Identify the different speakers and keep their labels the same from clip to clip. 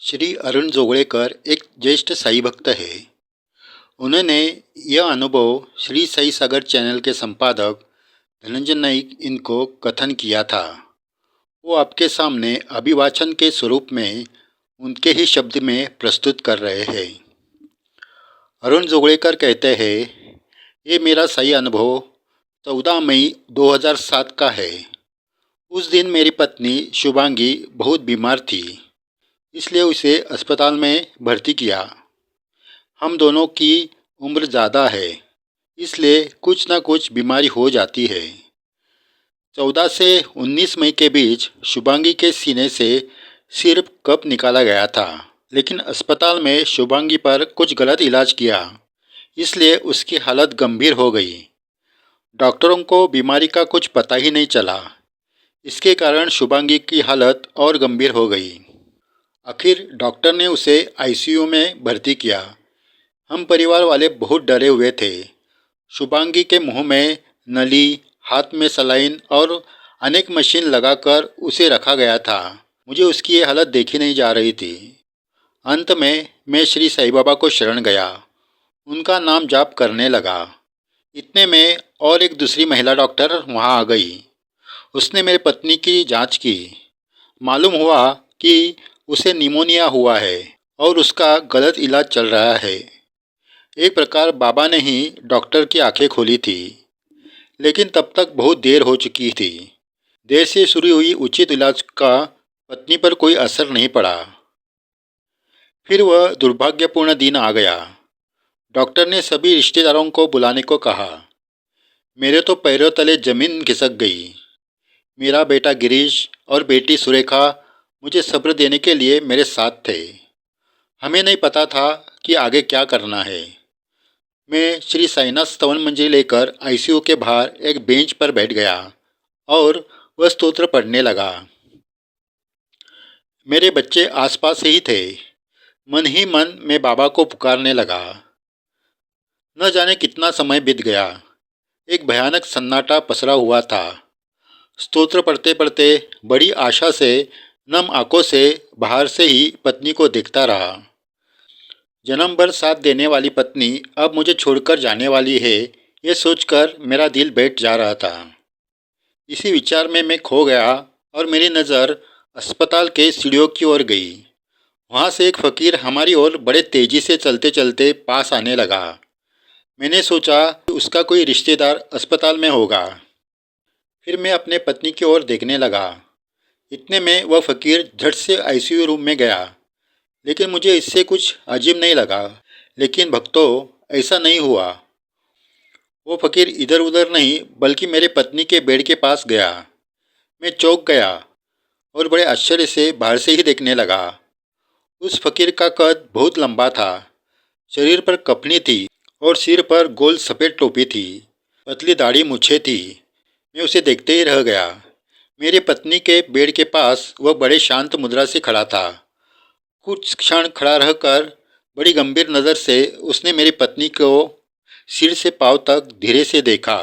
Speaker 1: श्री अरुण जोगळेकर एक ज्येष्ठ साई भक्त हैं। उन्होंने यह अनुभव श्री साई सागर चैनल के संपादक धनंजय नाइक इनको कथन किया था। वो आपके सामने अभिवाचन के स्वरूप में उनके ही शब्द में प्रस्तुत कर रहे हैं। अरुण जोगळेकर कहते हैं, ये मेरा सही अनुभव 14 मई 2007 का है। उस दिन मेरी पत्नी शुभांगी बहुत बीमार थी, इसलिए उसे अस्पताल में भर्ती किया। हम दोनों की उम्र ज़्यादा है, इसलिए कुछ न कुछ बीमारी हो जाती है। 14 से 19 मई के बीच शुभांगी के सीने से सिर्फ कफ निकाला गया था, लेकिन अस्पताल में शुभांगी पर कुछ गलत इलाज किया, इसलिए उसकी हालत गंभीर हो गई। डॉक्टरों को बीमारी का कुछ पता ही नहीं चला। इसके कारण शुभांगी की हालत और गंभीर हो गई। आखिर डॉक्टर ने उसे आईसीयू में भर्ती किया। हम परिवार वाले बहुत डरे हुए थे। शुभांगी के मुंह में नली, हाथ में सलाइन और अनेक मशीन लगाकर उसे रखा गया था। मुझे उसकी ये हालत देखी नहीं जा रही थी। अंत में मैं श्री साईं बाबा को शरण गया, उनका नाम जाप करने लगा। इतने में और एक दूसरी महिला डॉक्टर वहाँ आ गई। उसने मेरी पत्नी की जांच की। मालूम हुआ कि उसे निमोनिया हुआ है और उसका गलत इलाज चल रहा है। एक प्रकार बाबा ने ही डॉक्टर की आंखें खोली थी, लेकिन तब तक बहुत देर हो चुकी थी। देर से शुरू हुई उचित इलाज का पत्नी पर कोई असर नहीं पड़ा। फिर वह दुर्भाग्यपूर्ण दिन आ गया। डॉक्टर ने सभी रिश्तेदारों को बुलाने को कहा। मेरे तो पैरों तले जमीन खिसक गई। मेरा बेटा गिरीश और बेटी सुरेखा मुझे सब्र देने के लिए मेरे साथ थे। हमें नहीं पता था कि आगे क्या करना है। मैं श्री साईनाथ स्तवन मंजरी लेकर आईसीयू के बाहर एक बेंच पर बैठ गया और वह स्तोत्र पढ़ने लगा। मेरे बच्चे आसपास ही थे। मन ही मन मैं बाबा को पुकारने लगा। न जाने कितना समय बीत गया। एक भयानक सन्नाटा पसरा हुआ था। स्तोत्र पढ़ते पढ़ते बड़ी आशा से नम आंखों से बाहर से ही पत्नी को देखता रहा। जन्म भर साथ देने वाली पत्नी अब मुझे छोड़कर जाने वाली है, ये सोचकर मेरा दिल बैठ जा रहा था। इसी विचार में मैं खो गया और मेरी नज़र अस्पताल के सीढ़ियों की ओर गई। वहाँ से एक फकीर हमारी ओर बड़े तेजी से चलते चलते पास आने लगा। मैंने सोचा कि उसका कोई रिश्तेदार अस्पताल में होगा। फिर मैं अपने पत्नी की ओर देखने लगा। इतने में वह फकीर झट से आईसीयू रूम में गया, लेकिन मुझे इससे कुछ अजीब नहीं लगा। लेकिन भक्तों, ऐसा नहीं हुआ। वो फकीर इधर उधर नहीं बल्कि मेरे पत्नी के बेड के पास गया। मैं चौंक गया और बड़े आश्चर्य से बाहर से ही देखने लगा। उस फकीर का कद बहुत लंबा था। शरीर पर कफनी थी और सिर पर गोल सफ़ेद टोपी थी। पतली दाढ़ी मूछें थी। मैं उसे देखते ही रह गया। मेरी पत्नी के बेड के पास वह बड़े शांत मुद्रा से खड़ा था। कुछ क्षण खड़ा रहकर बड़ी गंभीर नज़र से उसने मेरी पत्नी को सिर से पांव तक धीरे से देखा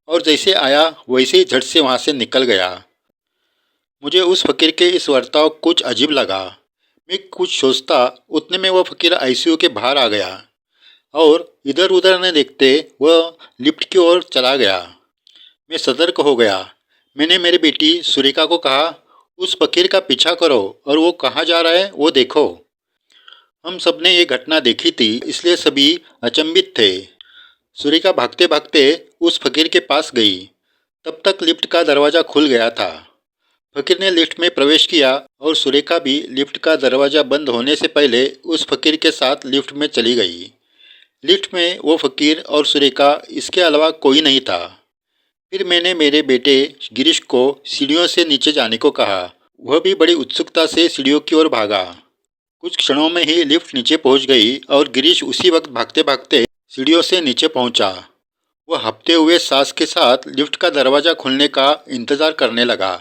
Speaker 1: और जैसे आया वैसे ही झट से वहाँ से निकल गया। मुझे उस फकीर के इस वर्ताव कुछ अजीब लगा। मैं कुछ सोचता, उतने में वह फकीर आईसीयू के बाहर आ गया और इधर उधर न देखते वह लिफ्ट की ओर चला गया। मैं सतर्क हो गया। मैंने मेरी बेटी सुरेखा को कहा, उस फकीर का पीछा करो और वो कहाँ जा रहा है वो देखो। हम सब ने ये घटना देखी थी, इसलिए सभी अचंभित थे। सुरेखा भागते भागते उस फकीर के पास गई। तब तक लिफ्ट का दरवाज़ा खुल गया था। फकीर ने लिफ्ट में प्रवेश किया और सुरेखा भी लिफ्ट का दरवाज़ा बंद होने से पहले उस फकीर के साथ लिफ्ट में चली गई। लिफ्ट में वो फकीर और सुरेखा, इसके अलावा कोई नहीं था। फिर मैंने मेरे बेटे गिरीश को सीढ़ियों से नीचे जाने को कहा। वह भी बड़ी उत्सुकता से सीढ़ियों की ओर भागा। कुछ क्षणों में ही लिफ्ट नीचे पहुंच गई और गिरीश उसी वक्त भागते भागते सीढ़ियों से नीचे पहुंचा। वह हंफते हुए सांस के साथ लिफ्ट का दरवाज़ा खुलने का इंतज़ार करने लगा।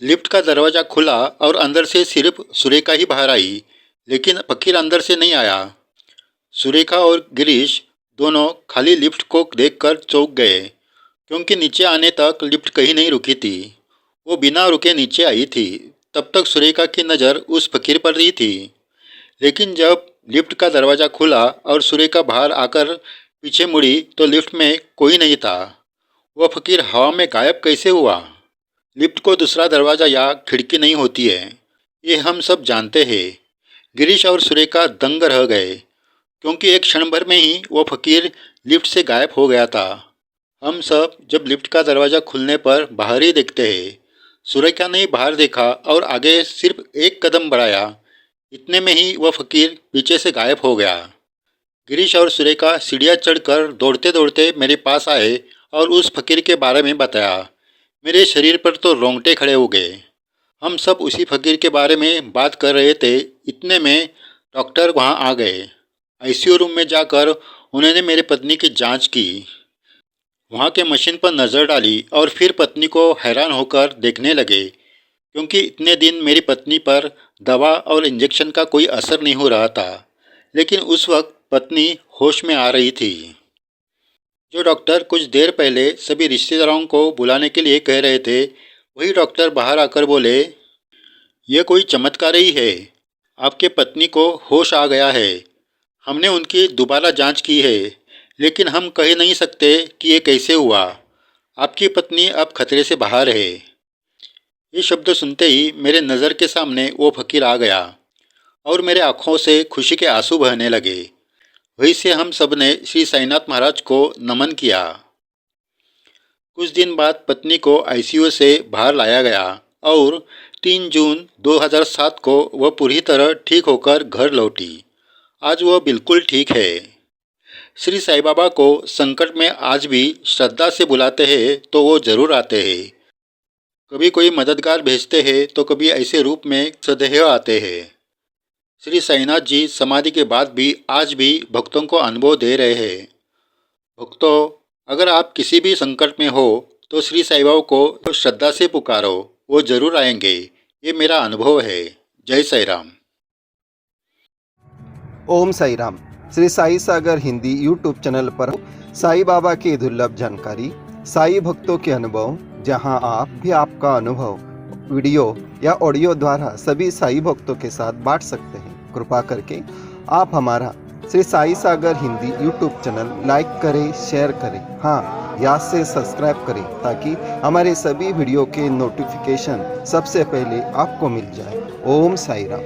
Speaker 1: लिफ्ट का दरवाज़ा खुला और अंदर से सिर्फ सुरेखा ही बाहर आई, लेकिन फकीर अंदर से नहीं आया। सुरेखा और गिरीश दोनों खाली लिफ्ट को देखकर चौंक गए, क्योंकि नीचे आने तक लिफ्ट कहीं नहीं रुकी थी। वो बिना रुके नीचे आई थी। तब तक सुरेखा की नज़र उस फकीर पर ही थी। लेकिन जब लिफ्ट का दरवाज़ा खुला और सुरेखा बाहर आकर पीछे मुड़ी तो लिफ्ट में कोई नहीं था। वह फकीर हवा में गायब कैसे हुआ? लिफ्ट को दूसरा दरवाज़ा या खिड़की नहीं होती है, ये हम सब जानते हैं। गिरीश और सुरेखा दंग रह गए, क्योंकि एक क्षण भर में ही वो फकीर लिफ्ट से गायब हो गया था। हम सब जब लिफ्ट का दरवाज़ा खुलने पर बाहर ही देखते हैं। सुरेखा ने बाहर देखा और आगे सिर्फ एक कदम बढ़ाया, इतने में ही वह फकीर पीछे से गायब हो गया। गिरीश और सुरेखा सीढ़ियाँ चढ़कर दौड़ते दौड़ते मेरे पास आए और उस फकीर के बारे में बताया। मेरे शरीर पर तो रोंगटे खड़े हो गए। हम सब उसी फकीर के बारे में बात कर रहे थे, इतने में डॉक्टर वहाँ आ गए। आईसीयू रूम में जाकर उन्होंने मेरी पत्नी की जांच की, वहाँ के मशीन पर नज़र डाली और फिर पत्नी को हैरान होकर देखने लगे, क्योंकि इतने दिन मेरी पत्नी पर दवा और इंजेक्शन का कोई असर नहीं हो रहा था। लेकिन उस वक्त पत्नी होश में आ रही थी। जो डॉक्टर कुछ देर पहले सभी रिश्तेदारों को बुलाने के लिए कह रहे थे, वही डॉक्टर बाहर आकर बोले, यह कोई चमत्कार ही है, आपके पत्नी को होश आ गया है। हमने उनकी दोबारा जांच की है, लेकिन हम कह नहीं सकते कि ये कैसे हुआ। आपकी पत्नी अब खतरे से बाहर है। ये शब्द सुनते ही मेरे नज़र के सामने वो फकीर आ गया और मेरे आँखों से खुशी के आंसू बहने लगे। वहीं से हम सब ने श्री साईनाथ महाराज को नमन किया। कुछ दिन बाद पत्नी को आईसीयू से बाहर लाया गया और 3 जून 2007 को वह पूरी तरह ठीक होकर घर लौटी। आज वह बिल्कुल ठीक है। श्री साईं बाबा को संकट में आज भी श्रद्धा से बुलाते हैं तो वो जरूर आते हैं। कभी कोई मददगार भेजते हैं तो कभी ऐसे रूप में सदैव आते हैं। श्री साईनाथ जी समाधि के बाद भी आज भी भक्तों को अनुभव दे रहे हैं। भक्तों, अगर आप किसी भी संकट में हो तो श्री साईं बाबा को श्रद्धा से पुकारो, वो जरूर आएंगे। ये मेरा अनुभव है। जय साईं राम।
Speaker 2: ओम साई राम। श्री साई सागर हिंदी यूट्यूब चैनल पर साईं बाबा की दुर्लभ जानकारी, साई भक्तों के अनुभव, जहां आप भी आपका अनुभव वीडियो या ऑडियो द्वारा सभी साई भक्तों के साथ बांट सकते हैं। कृपा करके आप हमारा श्री साई सागर हिंदी यूट्यूब चैनल लाइक करें, शेयर करें, हाँ याद से सब्सक्राइब करें, ताकि हमारे सभी वीडियो के नोटिफिकेशन सबसे पहले आपको मिल जाए। ओम साई राम।